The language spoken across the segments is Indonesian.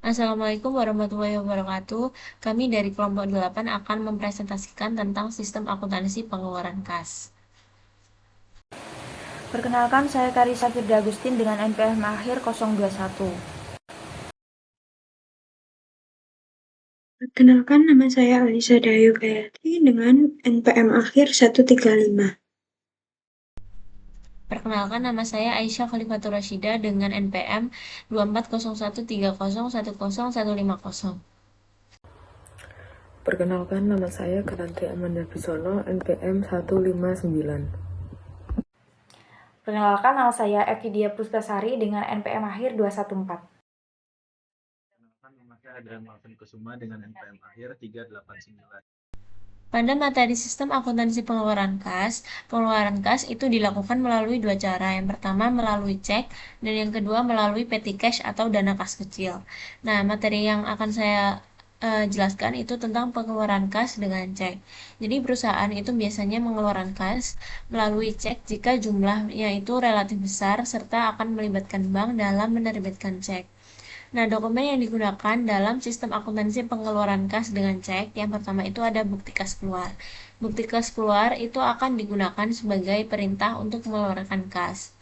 Assalamualaikum warahmatullahi wabarakatuh. Kami dari kelompok 8 akan mempresentasikan tentang sistem akuntansi pengeluaran kas. Perkenalkan, saya Karissa Firda Agustin dengan NPM akhir 021. Perkenalkan, nama saya Alisa Dayu Gayatri dengan NPM akhir 135. Perkenalkan, nama saya Aisyah Khalifatur Rasyida dengan NPM 240130101050. Perkenalkan, nama saya Ganantri Amanda Bisono, NPM 159. Perkenalkan, nama saya Evidia Puspasari dengan NPM akhir 214. Perkenalkan, nama saya Adrian Malvin Kusuma dengan NPM akhir 389. Pada materi sistem akuntansi pengeluaran kas itu dilakukan melalui dua cara. Yang pertama melalui cek dan yang kedua melalui petty cash atau dana kas kecil. Nah, materi yang akan saya jelaskan itu tentang pengeluaran kas dengan cek. Jadi perusahaan itu biasanya mengeluarkan kas melalui cek jika jumlahnya itu relatif besar serta akan melibatkan bank dalam menerbitkan cek. Nah, dokumen yang digunakan dalam sistem akuntansi pengeluaran kas dengan cek, yang pertama itu ada bukti kas keluar. Bukti kas keluar itu akan digunakan sebagai perintah untuk mengeluarkan kas.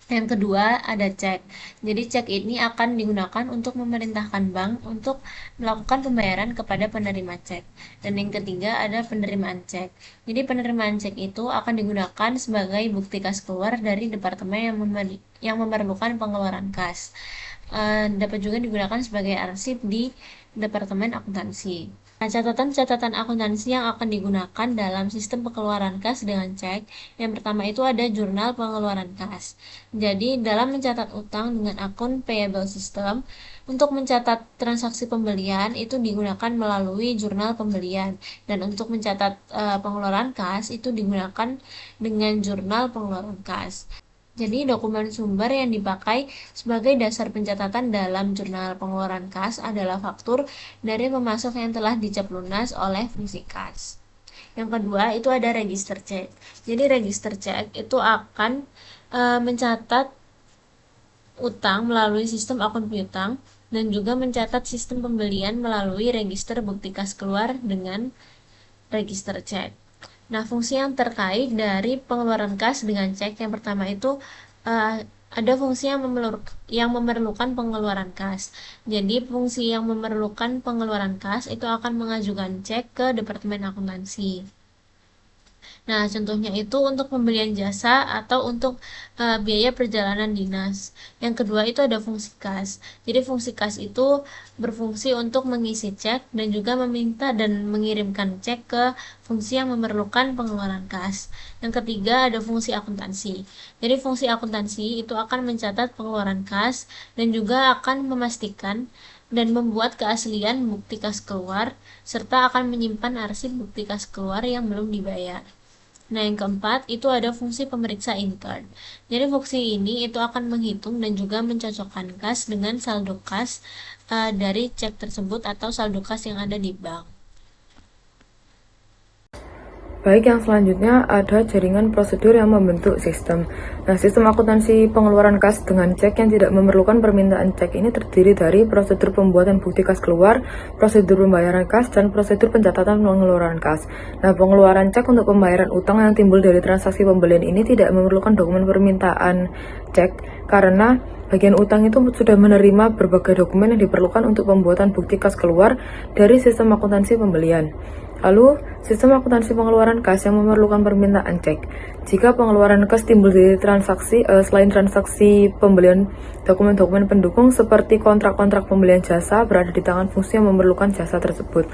Yang kedua ada cek. Jadi cek ini akan digunakan untuk memerintahkan bank untuk melakukan pembayaran kepada penerima cek. Dan yang ketiga ada penerimaan cek. Jadi penerimaan cek itu akan digunakan sebagai bukti kas keluar dari departemen yang memerlukan pengeluaran kas. Dapat juga digunakan sebagai arsip di Departemen Akuntansi. Nah, catatan-catatan akuntansi yang akan digunakan dalam sistem pengeluaran kas dengan cek, yang pertama itu ada jurnal pengeluaran kas. Jadi, dalam mencatat utang dengan akun payable system, untuk mencatat transaksi pembelian itu digunakan melalui jurnal pembelian, dan untuk mencatat pengeluaran kas itu digunakan dengan jurnal pengeluaran kas. Jadi, dokumen sumber yang dipakai sebagai dasar pencatatan dalam jurnal pengeluaran kas adalah faktur dari pemasok yang telah dicap lunas oleh fungsi kas. Yang kedua, itu ada register cek. Jadi, register cek itu akan mencatat utang melalui sistem akun piutang dan juga mencatat sistem pembelian melalui register bukti kas keluar dengan register cek. Nah, fungsi yang terkait dari pengeluaran kas dengan cek yang pertama itu ada fungsi yang memerlukan pengeluaran kas. Jadi, fungsi yang memerlukan pengeluaran kas itu akan mengajukan cek ke Departemen Akuntansi. Nah, contohnya itu untuk pembelian jasa atau untuk biaya perjalanan dinas. Yang kedua itu ada fungsi kas. Jadi fungsi kas itu berfungsi untuk mengisi cek dan juga meminta dan mengirimkan cek ke fungsi yang memerlukan pengeluaran kas. Yang ketiga ada fungsi akuntansi. Jadi fungsi akuntansi itu akan mencatat pengeluaran kas dan juga akan memastikan dan membuat keaslian bukti kas keluar serta akan menyimpan arsip bukti kas keluar yang belum dibayar. Nah, yang keempat itu ada fungsi pemeriksa intern. Jadi fungsi ini itu akan menghitung dan juga mencocokkan kas dengan saldo kas dari cek tersebut atau saldo kas yang ada di bank. Baik, yang selanjutnya ada jaringan prosedur yang membentuk sistem. Nah, sistem akuntansi pengeluaran kas dengan cek yang tidak memerlukan permintaan cek ini terdiri dari prosedur pembuatan bukti kas keluar, prosedur pembayaran kas, dan prosedur pencatatan pengeluaran kas. Nah, pengeluaran cek untuk pembayaran utang yang timbul dari transaksi pembelian ini tidak memerlukan dokumen permintaan cek karena bagian utang itu sudah menerima berbagai dokumen yang diperlukan untuk pembuatan bukti kas keluar dari sistem akuntansi pembelian. Lalu, sistem akuntansi pengeluaran kas yang memerlukan permintaan cek. Jika pengeluaran kas timbul dari transaksi, selain transaksi pembelian, dokumen-dokumen pendukung seperti kontrak-kontrak pembelian jasa berada di tangan fungsi yang memerlukan jasa tersebut.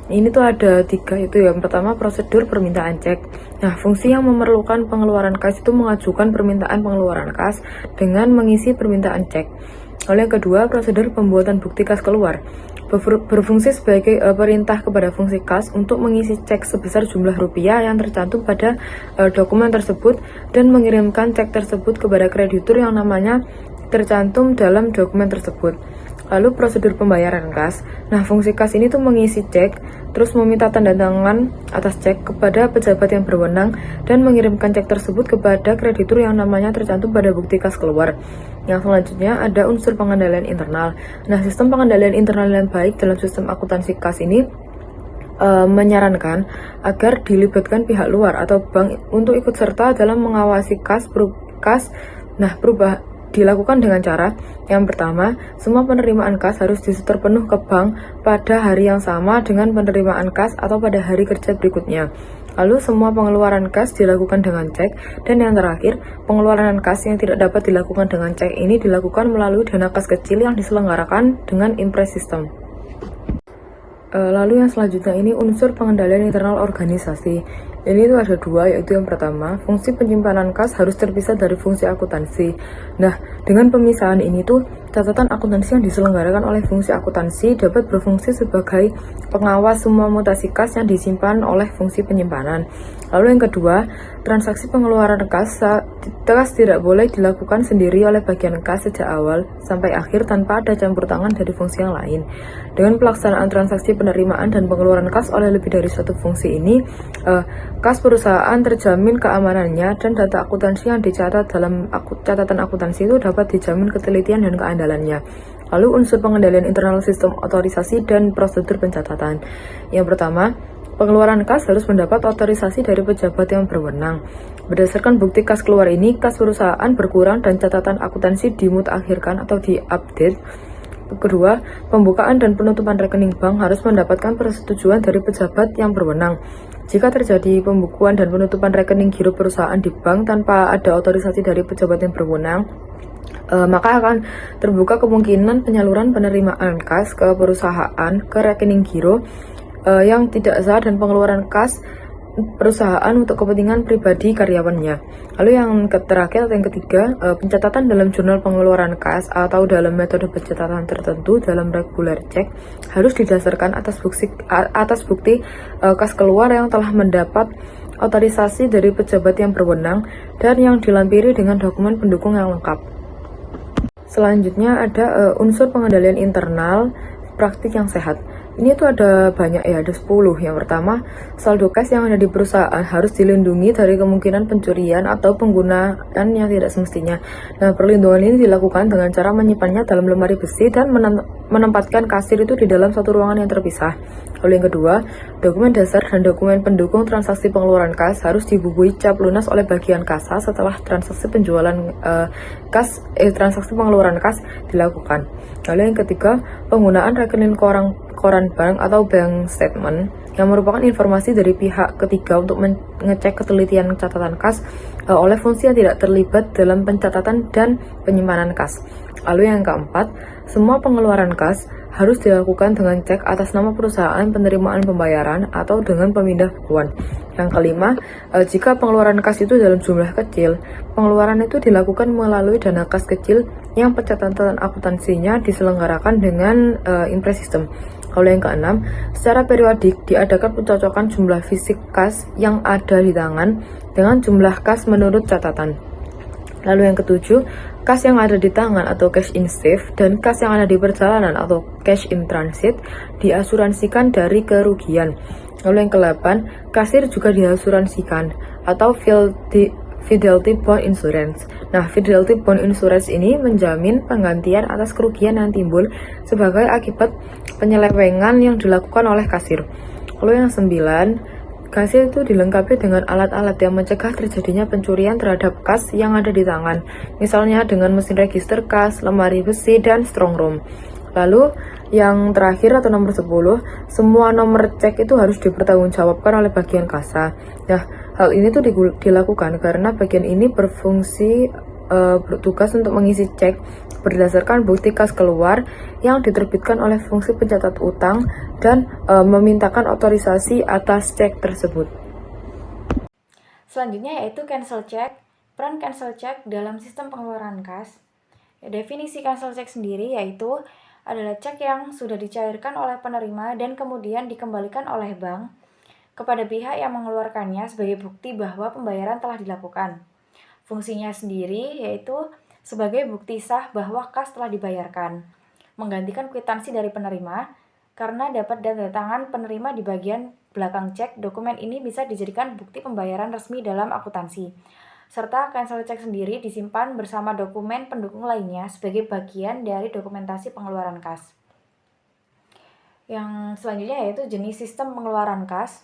Ini tuh ada 3 itu ya. Yang pertama prosedur permintaan cek. Nah, fungsi yang memerlukan pengeluaran kas itu mengajukan permintaan pengeluaran kas dengan mengisi permintaan cek. Lalu yang kedua, prosedur pembuatan bukti kas keluar berfungsi sebagai perintah kepada fungsi kas untuk mengisi cek sebesar jumlah rupiah yang tercantum pada dokumen tersebut dan mengirimkan cek tersebut kepada kreditur yang namanya tercantum dalam dokumen tersebut. Lalu prosedur pembayaran kas. Nah, fungsi kas ini tuh mengisi cek, terus meminta tanda tangan atas cek kepada pejabat yang berwenang dan mengirimkan cek tersebut kepada kreditur yang namanya tercantum pada bukti kas keluar. Yang selanjutnya ada unsur pengendalian internal. Nah, sistem pengendalian internal yang baik dalam sistem akuntansi kas ini menyarankan agar dilibatkan pihak luar atau bank untuk ikut serta dalam mengawasi kas. Nah, dilakukan dengan cara yang pertama, semua penerimaan kas harus disetor penuh ke bank pada hari yang sama dengan penerimaan kas atau pada hari kerja berikutnya. Lalu semua pengeluaran kas dilakukan dengan cek, dan yang terakhir, pengeluaran kas yang tidak dapat dilakukan dengan cek ini dilakukan melalui dana kas kecil yang diselenggarakan dengan Impress System. Lalu yang selanjutnya ini unsur pengendalian internal organisasi. Ini tuh ada dua, yaitu yang pertama, fungsi penyimpanan kas harus terpisah dari fungsi akuntansi. Nah, dengan pemisahan ini tuh, catatan akuntansi yang diselenggarakan oleh fungsi akuntansi dapat berfungsi sebagai pengawas semua mutasi kas yang disimpan oleh fungsi penyimpanan. Lalu yang kedua, transaksi pengeluaran kas tidak boleh dilakukan sendiri oleh bagian kas sejak awal sampai akhir tanpa ada campur tangan dari fungsi yang lain. Dengan pelaksanaan transaksi penerimaan dan pengeluaran kas oleh lebih dari satu fungsi ini, kas perusahaan terjamin keamanannya dan data akuntansi yang dicatat dalam catatan akuntansi itu dapat dijamin ketelitian dan keandalannya. Lalu unsur pengendalian internal sistem otorisasi dan prosedur pencatatan. Yang pertama, pengeluaran kas harus mendapat otorisasi dari pejabat yang berwenang. Berdasarkan bukti kas keluar ini, kas perusahaan berkurang dan catatan akuntansi dimutakhirkan atau diupdate. Kedua, pembukaan dan penutupan rekening bank harus mendapatkan persetujuan dari pejabat yang berwenang. Jika terjadi pembukuan dan penutupan rekening giro perusahaan di bank tanpa ada otorisasi dari pejabat yang berwenang, maka akan terbuka kemungkinan penyaluran penerimaan kas ke perusahaan ke rekening giro yang tidak sah dan pengeluaran kas perusahaan untuk kepentingan pribadi karyawannya. Lalu yang terakhir atau yang ketiga, pencatatan dalam jurnal pengeluaran kas atau dalam metode pencatatan tertentu dalam regular check harus didasarkan atas bukti kas keluar yang telah mendapat otorisasi dari pejabat yang berwenang dan yang dilampiri dengan dokumen pendukung yang lengkap. Selanjutnya ada unsur pengendalian internal praktik yang sehat. Ini tuh ada banyak ya, ada 10. Yang pertama, saldo kas yang ada di perusahaan harus dilindungi dari kemungkinan pencurian atau penggunaan yang tidak semestinya. Nah, perlindungan ini dilakukan dengan cara menyimpannya dalam lemari besi dan menempatkan kasir itu di dalam satu ruangan yang terpisah. Lalu yang kedua, dokumen dasar dan dokumen pendukung transaksi pengeluaran kas harus dibubuhi cap lunas oleh bagian kasa setelah transaksi penjualan transaksi pengeluaran kas dilakukan. Lalu yang ketiga, penggunaan rekening koran bank atau bank statement yang merupakan informasi dari pihak ketiga untuk mengecek ketelitian catatan kas oleh fungsi yang tidak terlibat dalam pencatatan dan penyimpanan kas. Lalu yang keempat, semua pengeluaran kas harus dilakukan dengan cek atas nama perusahaan penerimaan pembayaran atau dengan pemindah bukuan. Yang kelima, jika pengeluaran kas itu dalam jumlah kecil, pengeluaran itu dilakukan melalui dana kas kecil yang pencatatan akuntansinya diselenggarakan dengan Impress System. Lalu yang keenam, secara periodik diadakan pencocokan jumlah fisik kas yang ada di tangan dengan jumlah kas menurut catatan. Lalu yang ketujuh, kas yang ada di tangan atau cash in safe dan kas yang ada di perjalanan atau cash in transit diasuransikan dari kerugian. Lalu yang ke-8, kasir juga diasuransikan atau Fidelity Bond Insurance. Nah, Fidelity Bond Insurance ini menjamin penggantian atas kerugian yang timbul sebagai akibat penyelewengan yang dilakukan oleh kasir. Lalu yang 9, kasir itu dilengkapi dengan alat-alat yang mencegah terjadinya pencurian terhadap kas yang ada di tangan, misalnya dengan mesin register kas, lemari besi, dan strong room. Lalu yang terakhir atau nomor 10, semua nomor cek itu harus dipertanggungjawabkan oleh bagian kasa. Nah, hal ini tuh dilakukan karena bagian ini berfungsi bertugas untuk mengisi cek berdasarkan bukti kas keluar yang diterbitkan oleh fungsi pencatat utang dan memintakan otorisasi atas cek tersebut. Selanjutnya yaitu cancel check. Peran cancel check dalam sistem pengeluaran kas. Definisi cancel check sendiri yaitu adalah cek yang sudah dicairkan oleh penerima dan kemudian dikembalikan oleh bank kepada pihak yang mengeluarkannya sebagai bukti bahwa pembayaran telah dilakukan. Fungsinya sendiri yaitu sebagai bukti sah bahwa kas telah dibayarkan, menggantikan kwitansi dari penerima, karena dapat tanda tangan penerima di bagian belakang cek. Dokumen ini bisa dijadikan bukti pembayaran resmi dalam akuntansi, serta cancel check sendiri disimpan bersama dokumen pendukung lainnya sebagai bagian dari dokumentasi pengeluaran kas. Yang selanjutnya yaitu jenis sistem pengeluaran kas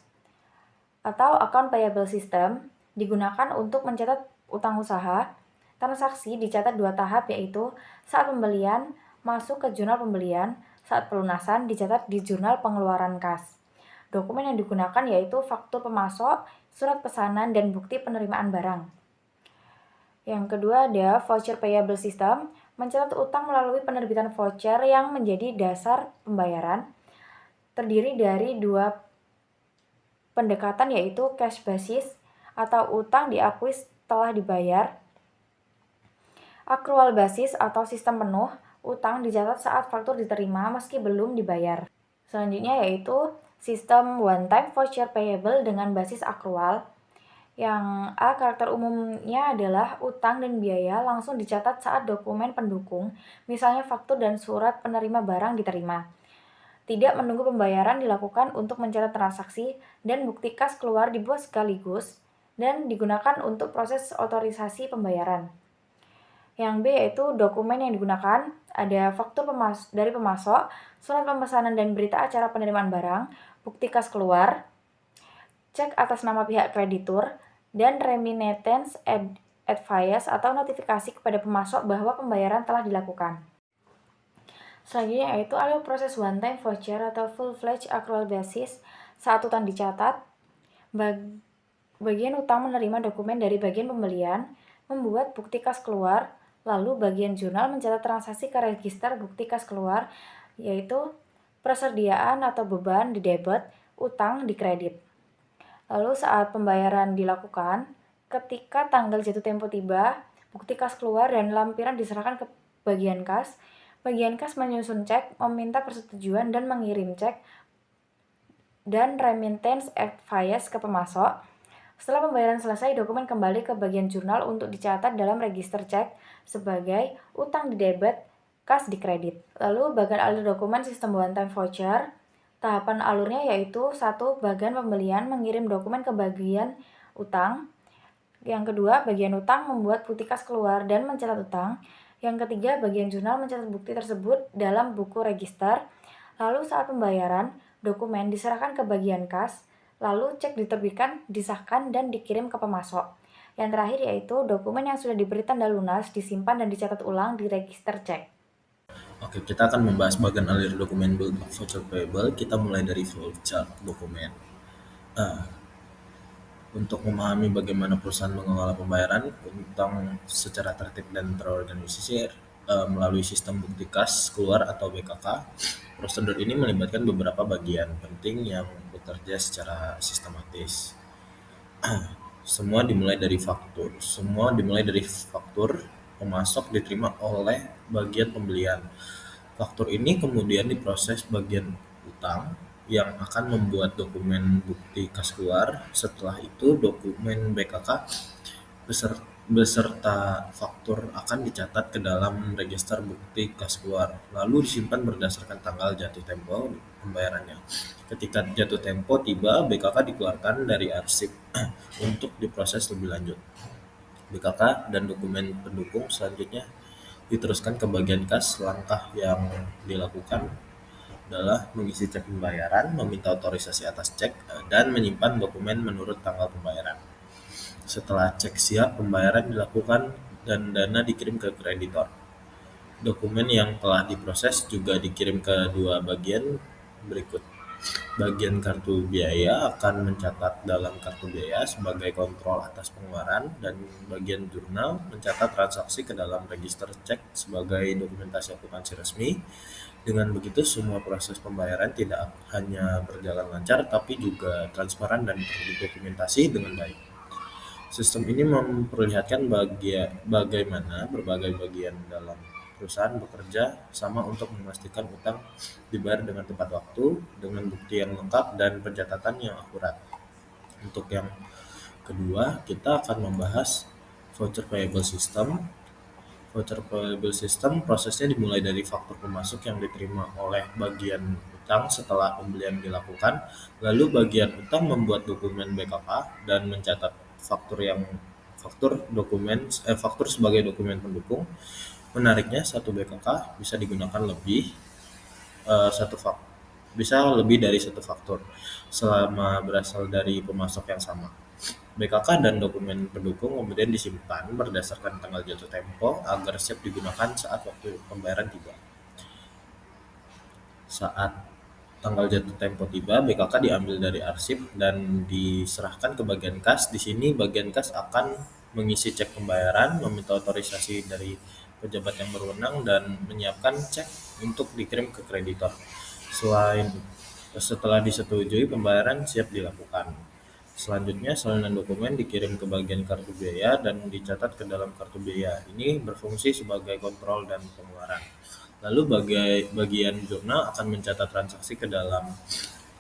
atau account payable system, digunakan untuk mencatat utang usaha. Transaksi dicatat 2 tahap, yaitu saat pembelian masuk ke jurnal pembelian, saat pelunasan dicatat di jurnal pengeluaran kas. Dokumen yang digunakan yaitu faktur pemasok, surat pesanan, dan bukti penerimaan barang. Yang kedua ada voucher payable system, mencatat utang melalui penerbitan voucher yang menjadi dasar pembayaran. Terdiri dari 2 pendekatan, yaitu cash basis atau utang diakui telah dibayar, accrual basis atau sistem penuh, utang dicatat saat faktur diterima meski belum dibayar. Selanjutnya yaitu sistem one time voucher payable dengan basis accrual. Yang A, karakter umumnya adalah utang dan biaya langsung dicatat saat dokumen pendukung, misalnya faktur dan surat penerima barang diterima. Tidak menunggu pembayaran dilakukan untuk mencatat transaksi, dan bukti kas keluar dibuat sekaligus dan digunakan untuk proses otorisasi pembayaran. Yang B yaitu dokumen yang digunakan ada faktur dari pemasok, surat pemesanan dan berita acara penerimaan barang, bukti kas keluar, cek atas nama pihak kreditur, dan remittance advice atau notifikasi kepada pemasok bahwa pembayaran telah dilakukan. Selanjutnya yaitu ada proses one time voucher atau full-fledged accrual basis. Saat utang dicatat, bagian utang menerima dokumen dari bagian pembelian, membuat bukti kas keluar, lalu bagian jurnal mencatat transaksi ke register bukti kas keluar, yaitu persediaan atau beban di debit, utang di kredit. Lalu saat pembayaran dilakukan, ketika tanggal jatuh tempo tiba, bukti kas keluar dan lampiran diserahkan ke bagian kas. Bagian kas menyusun cek, meminta persetujuan dan mengirim cek dan remittance advice ke pemasok. Setelah pembayaran selesai, dokumen kembali ke bagian jurnal untuk dicatat dalam register cek sebagai utang di debit, kas di kredit. Lalu bagian alur dokumen sistem one time voucher. Tahapan alurnya yaitu 1. Bagian pembelian mengirim dokumen ke bagian utang. Yang kedua, bagian utang membuat bukti kas keluar dan mencatat utang. Yang ketiga, bagian jurnal mencatat bukti tersebut dalam buku register. Lalu saat pembayaran, dokumen diserahkan ke bagian kas, lalu cek diterbitkan, disahkan, dan dikirim ke pemasok. Yang terakhir yaitu dokumen yang sudah diberi tanda lunas disimpan dan dicatat ulang di register cek. Oke, kita akan membahas bagian alur dokumen voucher payable. Kita mulai dari flowchart dokumen. Untuk memahami bagaimana perusahaan mengelola pembayaran utang secara tertib dan terorganisir melalui sistem bukti kas keluar atau BKK, prosedur ini melibatkan beberapa bagian penting yang bekerja secara sistematis. Semua dimulai dari faktur. Pemasok diterima oleh bagian pembelian. Faktur ini kemudian diproses bagian utang yang akan membuat dokumen bukti kas keluar. Setelah itu, dokumen BKK beserta faktur akan dicatat ke dalam register bukti kas keluar, lalu disimpan berdasarkan tanggal jatuh tempo pembayarannya. Ketika jatuh tempo tiba, BKK dikeluarkan dari arsip untuk diproses lebih lanjut. BKK dan dokumen pendukung selanjutnya diteruskan ke bagian kas. Langkah yang dilakukan adalah mengisi cek pembayaran, meminta otorisasi atas cek, dan menyimpan dokumen menurut tanggal pembayaran. Setelah cek siap, pembayaran dilakukan dan dana dikirim ke kreditor. Dokumen yang telah diproses juga dikirim ke 2 bagian berikut. Bagian kartu biaya akan mencatat dalam kartu biaya sebagai kontrol atas pengeluaran, dan bagian jurnal mencatat transaksi ke dalam register cek sebagai dokumentasi akuntansi resmi. Dengan begitu, semua proses pembayaran tidak hanya berjalan lancar, tapi juga transparan dan terdokumentasi dengan baik. Sistem ini memperlihatkan bagaimana berbagai bagian dalam perusahaan bekerja sama untuk memastikan utang dibayar dengan tepat waktu, dengan bukti yang lengkap, dan pencatatan yang akurat. Untuk yang kedua, kita akan membahas voucher payable system. Voucher payable system prosesnya dimulai dari faktur pemasok yang diterima oleh bagian utang setelah pembelian dilakukan, lalu bagian utang membuat dokumen BKK dan mencatat faktur sebagai dokumen pendukung. Menariknya, satu BKK bisa digunakan bisa lebih dari satu faktur selama berasal dari pemasok yang sama. BKK dan dokumen pendukung kemudian disimpan berdasarkan tanggal jatuh tempo agar siap digunakan saat waktu pembayaran tiba. Saat tanggal jatuh tempo tiba, BKK diambil dari arsip dan diserahkan ke bagian kas. Di sini bagian kas akan mengisi cek pembayaran, meminta otorisasi dari pejabat yang berwenang, dan menyiapkan cek untuk dikirim ke kreditor. Setelah disetujui, pembayaran siap dilakukan. Selanjutnya, salinan dokumen dikirim ke bagian kartu biaya dan dicatat ke dalam kartu biaya. Ini berfungsi sebagai kontrol dan pengeluaran. Lalu bagian jurnal akan mencatat transaksi ke dalam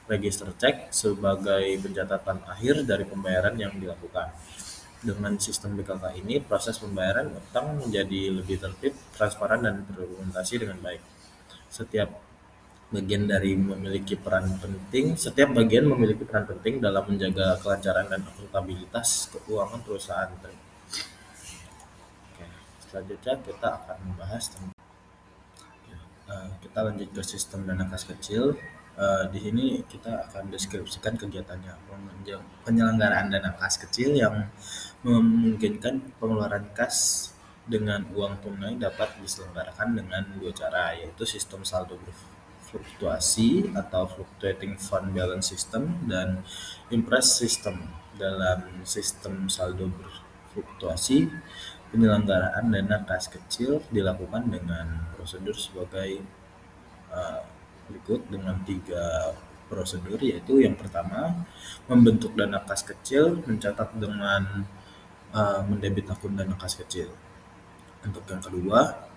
register cek sebagai pencatatan akhir dari pembayaran yang dilakukan. Dengan sistem BKK ini, proses pembayaran utang menjadi lebih tertib, transparan, dan terdokumentasi dengan baik. Setiap bagian memiliki peran penting dalam menjaga kelancaran dan akuntabilitas keuangan perusahaan. Oke, selanjutnya kita akan membahas tentang kita lanjut ke sistem dana kas kecil. Di sini kita akan deskripsikan kegiatannya. Penyelenggaraan dana kas kecil yang memungkinkan pengeluaran kas dengan uang tunai dapat diselenggarakan dengan dua cara, yaitu sistem saldo berfluktuasi atau fluctuating fund balance system dan impress system. Dalam sistem saldo berfluktuasi, penyelenggaraan dana kas kecil dilakukan dengan prosedur sebagai berikut dengan 3 prosedur, yaitu yang pertama, membentuk dana kas kecil, mencatat dengan mendebit akun dana kas kecil. Untuk yang kedua,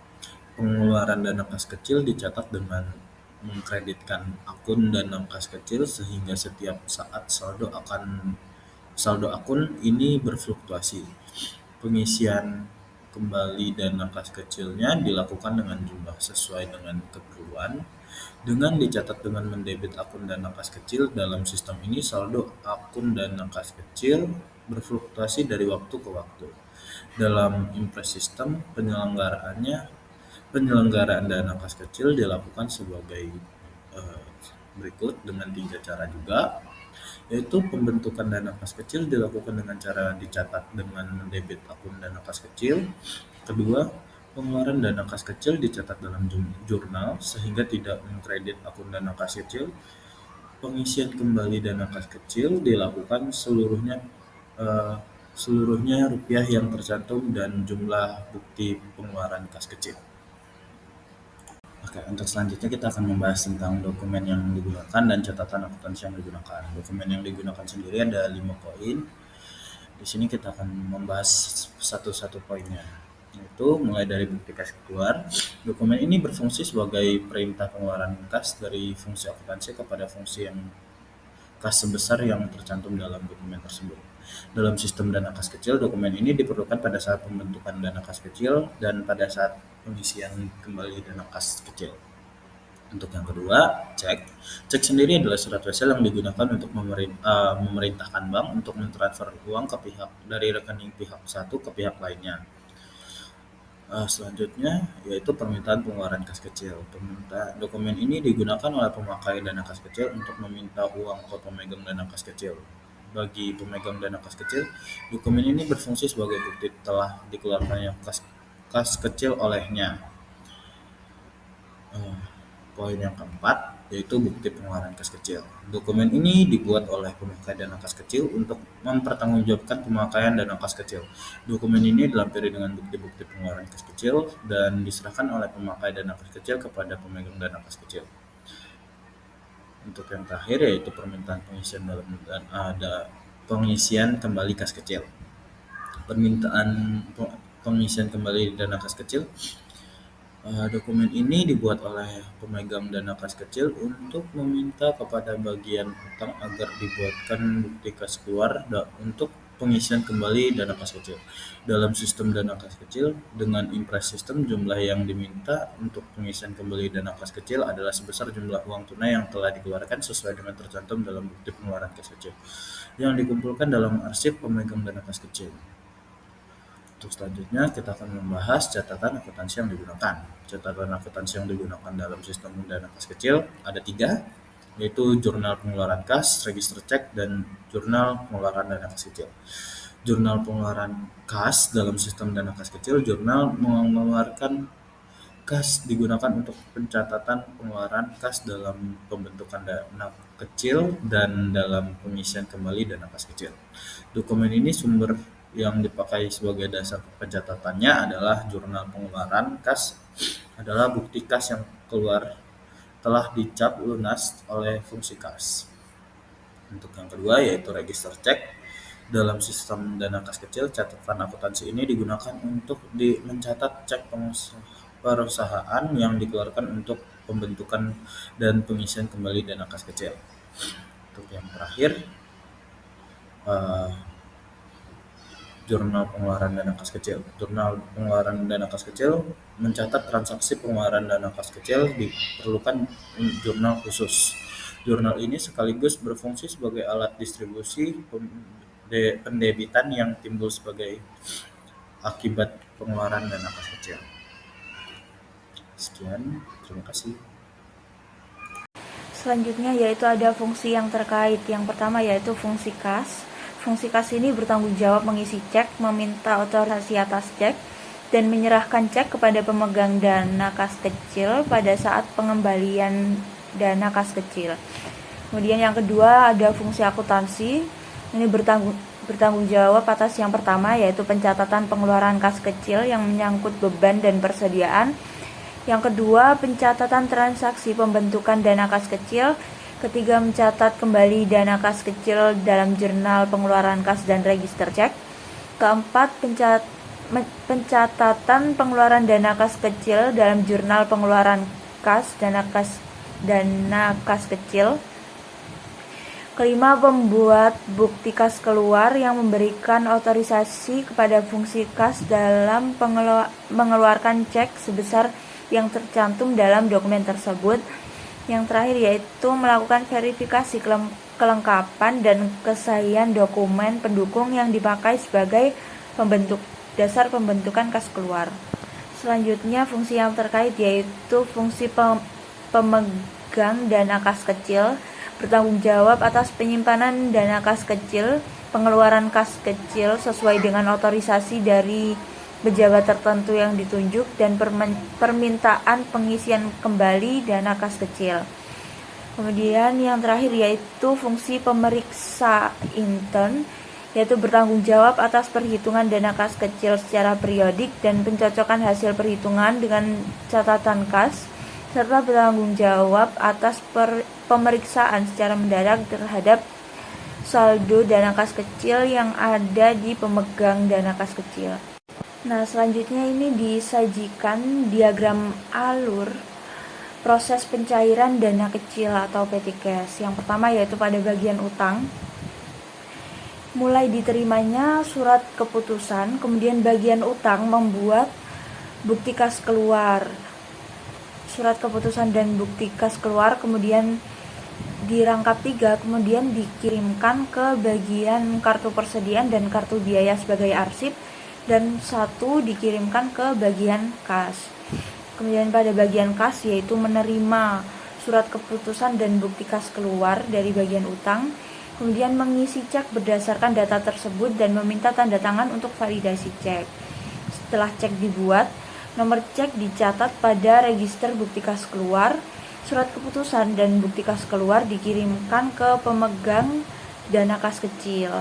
pengeluaran dana kas kecil dicatat dengan mengkreditkan akun dana kas kecil sehingga setiap saat saldo akun ini berfluktuasi. Pengisian kembali dana kas kecilnya dilakukan dengan jumlah sesuai dengan keperluan. Dengan dicatat dengan mendebit akun dana kas kecil, dalam sistem ini saldo akun dana kas kecil berfluktuasi dari waktu ke waktu. Dalam impress system, penyelenggaraan dana kas kecil dilakukan sebagai berikut dengan 3 cara juga, yaitu pembentukan dana kas kecil dilakukan dengan cara dicatat dengan mendebit akun dana kas kecil. Kedua, pengeluaran dana kas kecil dicatat dalam jurnal sehingga tidak mengkredit akun dana kas kecil. Pengisian kembali dana kas kecil dilakukan seluruhnya rupiah yang tercantum dan jumlah bukti pengeluaran kas kecil. Oke, untuk selanjutnya kita akan membahas tentang dokumen yang digunakan dan catatan akuntansi yang digunakan. Dokumen yang digunakan sendiri ada 5 poin. Di sini kita akan membahas satu-satu poinnya, yaitu mulai dari bukti kas keluar. Dokumen ini berfungsi sebagai perintah pengeluaran kas dari fungsi akuntansi kepada fungsi yang kas sebesar yang tercantum dalam dokumen tersebut. Dalam sistem dana kas kecil, dokumen ini diperlukan pada saat pembentukan dana kas kecil dan pada saat pengisian kembali dana kas kecil. Untuk yang kedua, cek. Cek sendiri adalah surat wesel yang digunakan untuk memerintahkan bank untuk mentransfer uang dari rekening pihak satu ke pihak lainnya. Selanjutnya yaitu permintaan pengeluaran kas kecil. Dokumen ini digunakan oleh pemakai dana kas kecil untuk meminta uang ke pemegang dana kas kecil. Bagi pemegang dana kas kecil, dokumen ini berfungsi sebagai bukti telah dikeluarkannya kas kecil olehnya. Poin yang keempat yaitu bukti pengeluaran kas kecil. Dokumen ini dibuat oleh pemakai dana kas kecil untuk mempertanggungjawabkan pemakaian dana kas kecil. Dokumen ini dilampiri dengan bukti-bukti pengeluaran kas kecil dan diserahkan oleh pemakai dana kas kecil kepada pemegang dana kas kecil. Untuk yang terakhir yaitu permintaan pengisian kembali kas kecil. Permintaan pengisian kembali dana kas kecil. Dokumen ini dibuat oleh pemegang dana kas kecil untuk meminta kepada bagian utang agar dibuatkan bukti kas keluar untuk pengisian kembali dana kas kecil. Dalam sistem dana kas kecil, dengan impres sistem, jumlah yang diminta untuk pengisian kembali dana kas kecil adalah sebesar jumlah uang tunai yang telah dikeluarkan sesuai dengan tercantum dalam bukti pengeluaran kas kecil, yang dikumpulkan dalam arsip pemegang dana kas kecil. Untuk selanjutnya, kita akan membahas catatan akuntansi yang digunakan. Catatan akuntansi yang digunakan dalam sistem dana kas kecil ada 3, yaitu jurnal pengeluaran kas, register cek, dan jurnal pengeluaran dana kas kecil. Jurnal pengeluaran kas dalam sistem dana kas kecil, jurnal mengeluarkan kas digunakan untuk pencatatan pengeluaran kas dalam pembentukan dana kecil dan dalam pengisian kembali dana kas kecil. Dokumen ini sumber yang dipakai sebagai dasar pencatatannya adalah jurnal pengeluaran kas, adalah bukti kas yang keluar telah dicap lunas oleh fungsi kas. Untuk yang kedua yaitu register cek. Dalam sistem dana kas kecil, catatan akuntansi ini digunakan untuk mencatat cek perusahaan yang dikeluarkan untuk pembentukan dan pengisian kembali dana kas kecil. Untuk yang terakhir, jurnal pengeluaran dana kas kecil. Jurnal pengeluaran dana kas kecil mencatat transaksi pengeluaran dana kas kecil, diperlukan jurnal khusus. Jurnal ini sekaligus berfungsi sebagai alat distribusi pendebitan yang timbul sebagai akibat pengeluaran dana kas kecil. Sekian, terima kasih. Selanjutnya yaitu ada fungsi yang terkait. Yang pertama yaitu fungsi kas. Fungsi kas ini bertanggung jawab mengisi cek, meminta otorisasi atas cek, dan menyerahkan cek kepada pemegang dana kas kecil pada saat pengembalian dana kas kecil. Kemudian yang kedua ada fungsi akuntansi. Ini bertanggung jawab atas yang pertama yaitu pencatatan pengeluaran kas kecil yang menyangkut beban dan persediaan. Yang kedua, pencatatan transaksi pembentukan dana kas kecil. Ketiga, mencatat kembali dana kas kecil dalam jurnal pengeluaran kas dan register cek. Keempat, pencatatan pengeluaran dana kas kecil dalam jurnal pengeluaran kas dana kas kecil. Kelima, pembuat bukti kas keluar yang memberikan otorisasi kepada fungsi kas dalam mengeluarkan cek sebesar yang tercantum dalam dokumen tersebut. Yang terakhir yaitu melakukan verifikasi kelengkapan dan kesahihan dokumen pendukung yang dipakai sebagai dasar pembentukan kas keluar. Selanjutnya fungsi yang terkait yaitu fungsi pemegang dana kas kecil, bertanggung jawab atas penyimpanan dana kas kecil, pengeluaran kas kecil sesuai dengan otorisasi dari pejabat tertentu yang ditunjuk, dan permintaan pengisian kembali dana kas kecil. Kemudian yang terakhir yaitu fungsi pemeriksa intern, yaitu bertanggung jawab atas perhitungan dana kas kecil secara periodik dan pencocokan hasil perhitungan dengan catatan kas, serta bertanggung jawab atas pemeriksaan secara mendadak terhadap saldo dana kas kecil yang ada di pemegang dana kas kecil. Nah, selanjutnya ini disajikan diagram alur proses pencairan dana kecil atau petty cash. Yang pertama yaitu pada bagian utang. Mulai diterimanya surat keputusan, kemudian bagian utang membuat bukti kas keluar. Surat keputusan dan bukti kas keluar kemudian dirangkap 3, kemudian dikirimkan ke bagian kartu persediaan dan kartu biaya sebagai arsip, dan 1 dikirimkan ke bagian kas. Kemudian pada bagian kas yaitu menerima surat keputusan dan bukti kas keluar dari bagian utang, kemudian mengisi cek berdasarkan data tersebut dan meminta tanda tangan untuk validasi cek. Setelah cek dibuat, nomor cek dicatat pada register bukti kas keluar. Surat keputusan dan bukti kas keluar dikirimkan ke pemegang dana kas kecil.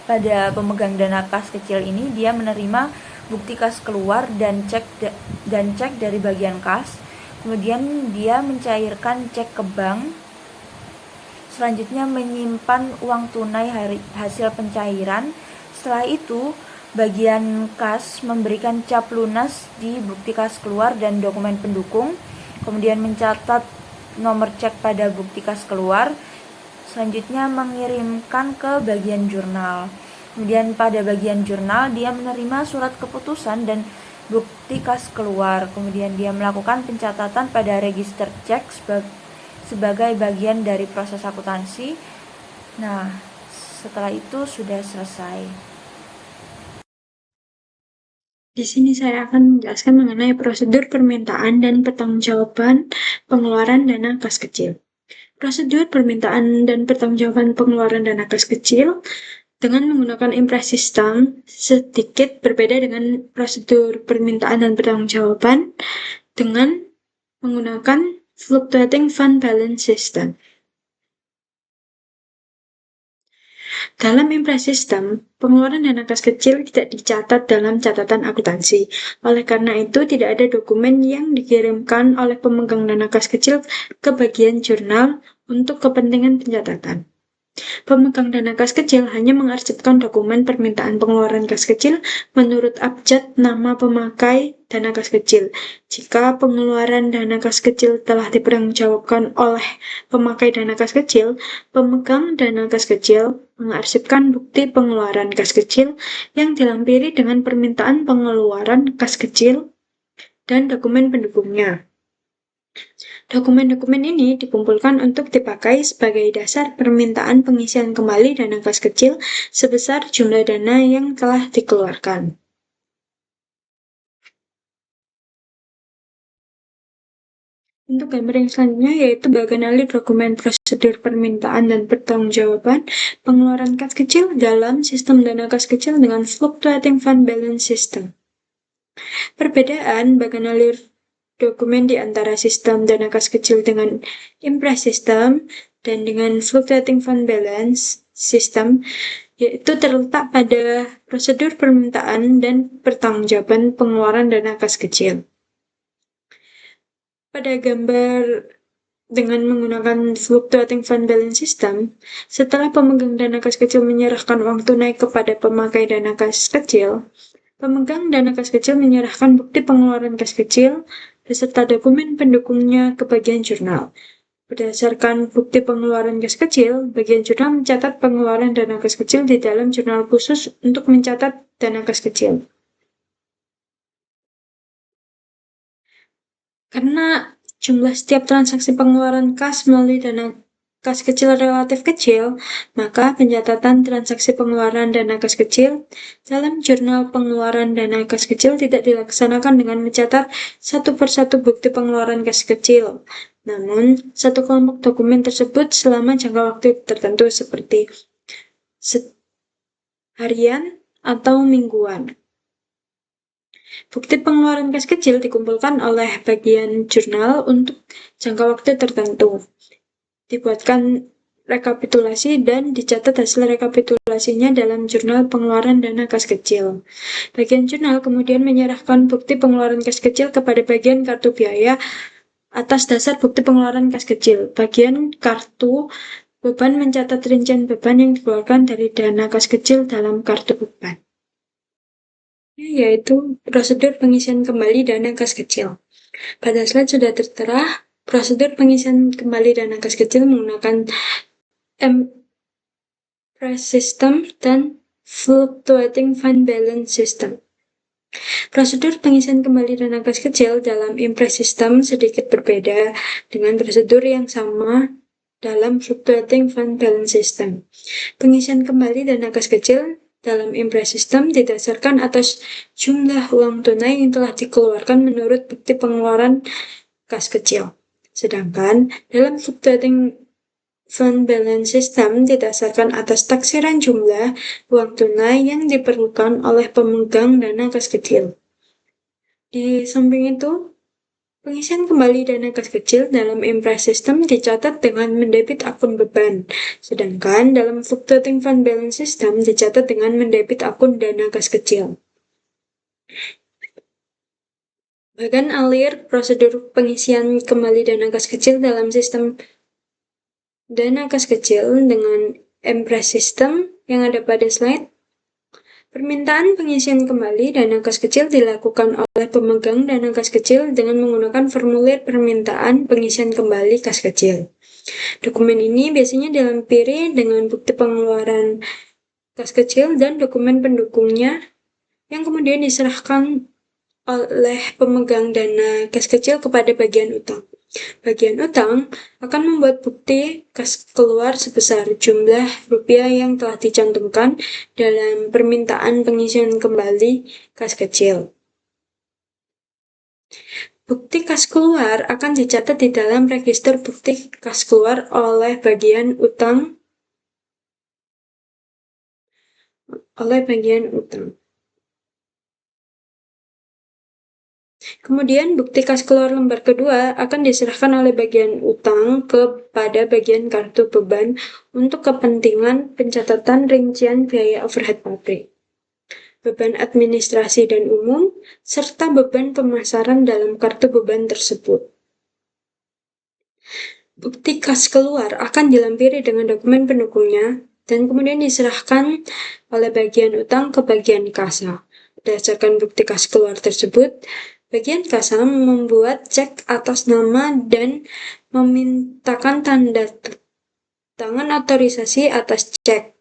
Pada pemegang dana kas kecil ini dia menerima bukti kas keluar dan cek dari bagian kas. Kemudian dia mencairkan cek ke bank. Selanjutnya menyimpan uang tunai hasil pencairan. Setelah itu bagian kas memberikan cap lunas di bukti kas keluar dan dokumen pendukung, kemudian mencatat nomor cek pada bukti kas keluar, selanjutnya mengirimkan ke bagian jurnal. Kemudian pada bagian jurnal dia menerima surat keputusan dan bukti kas keluar. Kemudian dia melakukan pencatatan pada register cek sebagai bagian dari proses akuntansi. Nah, setelah itu sudah selesai. Di sini saya akan menjelaskan mengenai prosedur permintaan dan pertanggungjawaban pengeluaran dana kas kecil. Prosedur permintaan dan pertanggungjawaban pengeluaran dana kas kecil dengan menggunakan impress system sedikit berbeda dengan prosedur permintaan dan pertanggungjawaban dengan menggunakan fluctuating fund balance system. Dalam impress system, pengeluaran dana kas kecil tidak dicatat dalam catatan akuntansi. Oleh karena itu, tidak ada dokumen yang dikirimkan oleh pemegang dana kas kecil ke bagian jurnal untuk kepentingan pencatatan. Pemegang dana kas kecil hanya mengarsipkan dokumen permintaan pengeluaran kas kecil menurut abjad nama pemakai dana kas kecil. Jika pengeluaran dana kas kecil telah dipertanggungjawabkan oleh pemakai dana kas kecil, pemegang dana kas kecil mengarsipkan bukti pengeluaran kas kecil yang dilampiri dengan permintaan pengeluaran kas kecil dan dokumen pendukungnya. Dokumen-dokumen ini dikumpulkan untuk dipakai sebagai dasar permintaan pengisian kembali dana kas kecil sebesar jumlah dana yang telah dikeluarkan. Untuk gambar yang selanjutnya yaitu mengenali dokumen prosedur permintaan dan pertanggungjawaban pengeluaran kas kecil dalam sistem dana kas kecil dengan fluctuating fund balance system. Perbedaan mengenali dokumen di antara sistem dana kas kecil dengan impress system dan dengan fluctuating fund balance system yaitu terletak pada prosedur permintaan dan pertanggungjawaban pengeluaran dana kas kecil. Pada gambar dengan menggunakan fluctuating fund balance system, setelah pemegang dana kas kecil menyerahkan uang tunai kepada pemakai dana kas kecil, pemegang dana kas kecil menyerahkan bukti pengeluaran kas kecil beserta dokumen pendukungnya ke bagian jurnal. Berdasarkan bukti pengeluaran kas kecil, bagian jurnal mencatat pengeluaran dana kas kecil di dalam jurnal khusus untuk mencatat dana kas kecil. Karena jumlah setiap transaksi pengeluaran kas melalui dana kas kecil relatif kecil, maka pencatatan transaksi pengeluaran dana kas kecil dalam jurnal pengeluaran dana kas kecil tidak dilaksanakan dengan mencatat satu persatu bukti pengeluaran kas kecil. Namun, satu kelompok dokumen tersebut selama jangka waktu tertentu seperti harian atau mingguan. Bukti pengeluaran kas kecil dikumpulkan oleh bagian jurnal untuk jangka waktu tertentu. Dibuatkan rekapitulasi dan dicatat hasil rekapitulasinya dalam jurnal pengeluaran dana kas kecil. Bagian jurnal kemudian menyerahkan bukti pengeluaran kas kecil kepada bagian kartu biaya atas dasar bukti pengeluaran kas kecil. Bagian kartu beban mencatat rincian beban yang dikeluarkan dari dana kas kecil dalam kartu beban. Yaitu prosedur pengisian kembali dana kas kecil. Pada slide sudah tertera prosedur pengisian kembali dana kas kecil menggunakan impress system dan fluctuating fund balance system. Prosedur pengisian kembali dana kas kecil dalam impress system sedikit berbeda dengan prosedur yang sama dalam fluctuating fund balance system. Pengisian kembali dana kas kecil dalam impress system didasarkan atas jumlah uang tunai yang telah dikeluarkan menurut bukti pengeluaran kas kecil. Sedangkan dalam fluctuating fund balance system didasarkan atas taksiran jumlah uang tunai yang diperlukan oleh pemegang dana kas kecil. Di samping itu, pengisian kembali dana kas kecil dalam impress system dicatat dengan mendebit akun beban, sedangkan dalam fluctuating fund balance system dicatat dengan mendebit akun dana kas kecil. Bahkan alir prosedur pengisian kembali dana kas kecil dalam sistem dana kas kecil dengan impress system yang ada pada slide. Permintaan pengisian kembali dana kas kecil dilakukan oleh pemegang dana kas kecil dengan menggunakan formulir permintaan pengisian kembali kas kecil. Dokumen ini biasanya dilampiri dengan bukti pengeluaran kas kecil dan dokumen pendukungnya yang kemudian diserahkan oleh pemegang dana kas kecil kepada bagian utang. Bagian utang akan membuat bukti kas keluar sebesar jumlah rupiah yang telah dicantumkan dalam permintaan pengisian kembali kas kecil. Bukti kas keluar akan dicatat di dalam register bukti kas keluar oleh bagian utang. Kemudian bukti kas keluar lembar kedua akan diserahkan oleh bagian utang kepada bagian kartu beban untuk kepentingan pencatatan rincian biaya overhead pabrik, beban administrasi dan umum, serta beban pemasaran dalam kartu beban tersebut. Bukti kas keluar akan dilampiri dengan dokumen pendukungnya dan kemudian diserahkan oleh bagian utang ke bagian kasa. Berdasarkan bukti kas keluar tersebut, bagian kasa membuat cek atas nama dan memintakan tanda tangan otorisasi atas cek.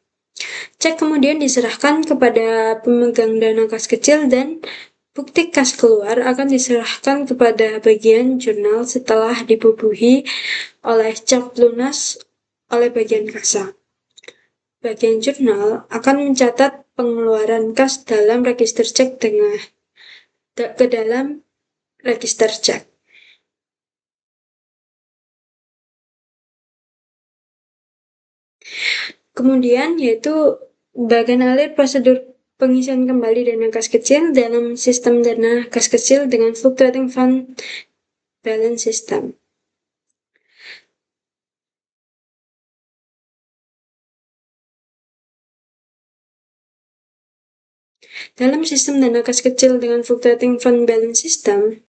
Cek kemudian diserahkan kepada pemegang dana kas kecil dan bukti kas keluar akan diserahkan kepada bagian jurnal setelah dibubuhi oleh cap lunas oleh bagian kasa. Bagian jurnal akan mencatat pengeluaran kas dalam register cek ke dalam register cek. Kemudian yaitu bagian alir prosedur pengisian kembali dana kas kecil dalam sistem dana kas kecil dengan fluctuating fund balance system. Dalam sistem dana kas kecil dengan fluctuating fund balance system,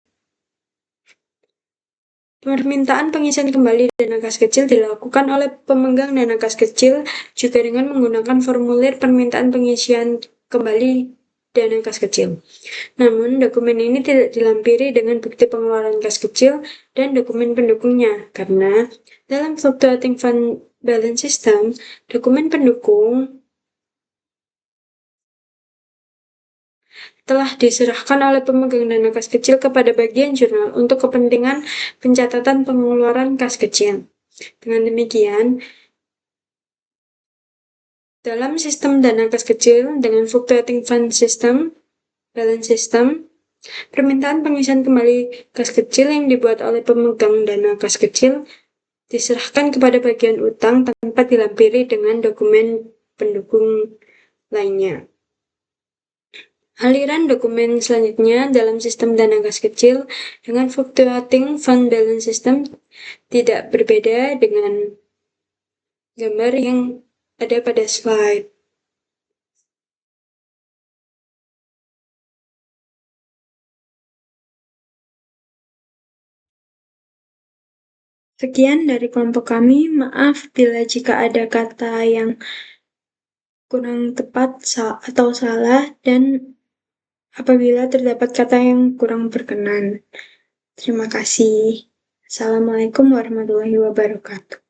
permintaan pengisian kembali dana kas kecil dilakukan oleh pemegang dana kas kecil juga dengan menggunakan formulir permintaan pengisian kembali dana kas kecil. Namun, dokumen ini tidak dilampiri dengan bukti pengeluaran kas kecil dan dokumen pendukungnya, karena dalam fluctuating fund balance system, dokumen pendukung telah diserahkan oleh pemegang dana kas kecil kepada bagian jurnal untuk kepentingan pencatatan pengeluaran kas kecil. Dengan demikian, dalam sistem dana kas kecil dengan fluctuating fund system, balance system, permintaan pengisian kembali kas kecil yang dibuat oleh pemegang dana kas kecil diserahkan kepada bagian utang tanpa dilampiri dengan dokumen pendukung lainnya. Aliran dokumen selanjutnya dalam sistem dana kas kecil dengan fluctuating fund balance system tidak berbeda dengan gambar yang ada pada slide. Sekian dari kelompok kami. Maaf bila jika ada kata yang kurang tepat atau salah dan apabila terdapat kata yang kurang berkenan. Terima kasih. Assalamualaikum warahmatullahi wabarakatuh.